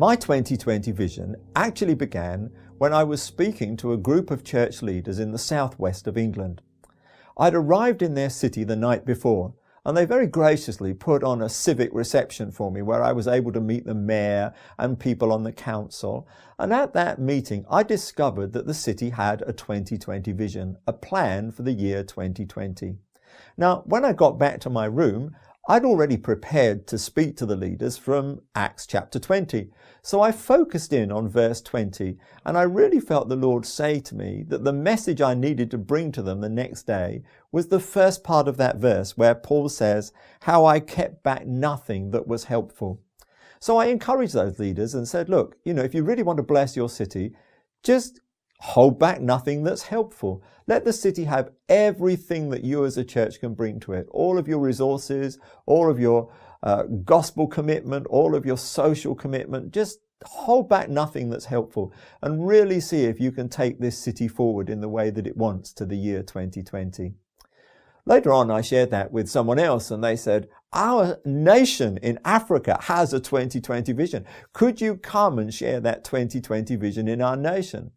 My 2020 vision actually began when I was speaking to a group of church leaders in the southwest of England. I'd arrived in their city the night before, and they very graciously put on a civic reception for me where I was able to meet the mayor and people on the council. And at that meeting, I discovered that the city had a 2020 vision, a plan for the year 2020. Now, when I got back to my room, I'd already prepared to speak to the leaders from Acts chapter 20. So I focused in on verse 20, and I really felt the Lord say to me that the message I needed to bring to them the next day was the first part of that verse where Paul says, how I kept back nothing that was helpful. So I encouraged those leaders and said, look, if you really want to bless your city, just hold back nothing that's helpful. Let the city have everything that you as a church can bring to it. All of your resources, all of your gospel commitment, all of your social commitment. Just hold back nothing that's helpful and really see if you can take this city forward in the way that it wants to the year 2020. Later on, I shared that with someone else and they said, our nation in Africa has a 2020 vision. Could you come and share that 2020 vision in our nation?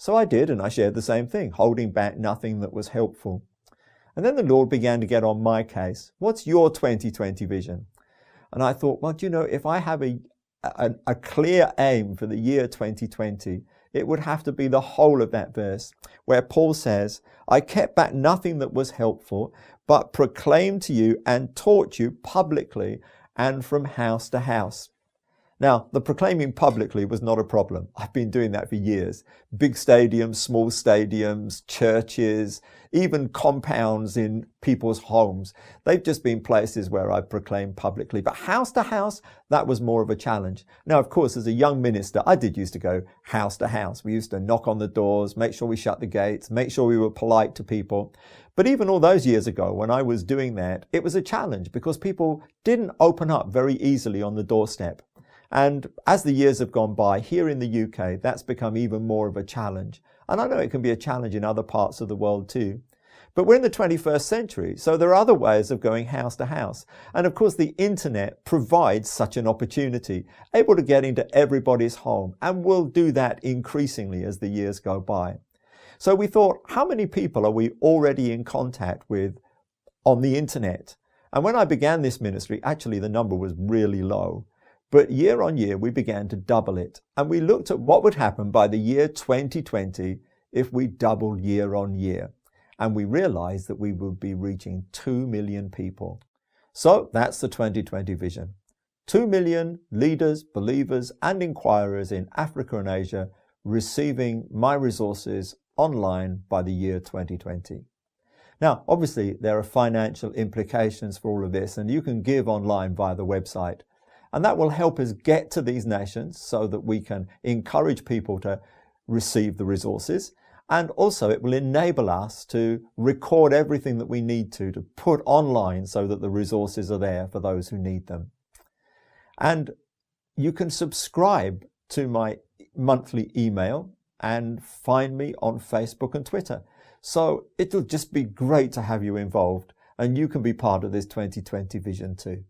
So I did, and I shared the same thing, holding back nothing that was helpful. And then the Lord began to get on my case. What's your 2020 vision? And I thought, well, if I have a clear aim for the year 2020, it would have to be the whole of that verse where Paul says, I kept back nothing that was helpful, but proclaimed to you and taught you publicly and from house to house. Now, the proclaiming publicly was not a problem. I've been doing that for years. Big stadiums, small stadiums, churches, even compounds in people's homes. They've just been places where I've proclaimed publicly. But house to house, that was more of a challenge. Now, of course, as a young minister, I did used to go house to house. We used to knock on the doors, make sure we shut the gates, make sure we were polite to people. But even all those years ago, when I was doing that, it was a challenge because people didn't open up very easily on the doorstep. And as the years have gone by, here in the UK, that's become even more of a challenge. And I know it can be a challenge in other parts of the world too. But we're in the 21st century, so there are other ways of going house to house. And of course, the internet provides such an opportunity, able to get into everybody's home, and will do that increasingly as the years go by. So we thought, how many people are we already in contact with on the internet? And when I began this ministry, actually the number was really low. But year on year, we began to double it. And we looked at what would happen by the year 2020 if we doubled year on year. And we realized that we would be reaching 2 million people. So that's the 2020 vision. 2 million leaders, believers, and inquirers in Africa and Asia receiving my resources online by the year 2020. Now, obviously, there are financial implications for all of this, and you can give online via the website. And that will help us get to these nations so that we can encourage people to receive the resources. And also it will enable us to record everything that we need to put online so that the resources are there for those who need them. And you can subscribe to my monthly email and find me on Facebook and Twitter. So it'll just be great to have you involved, and you can be part of this 2020 vision too.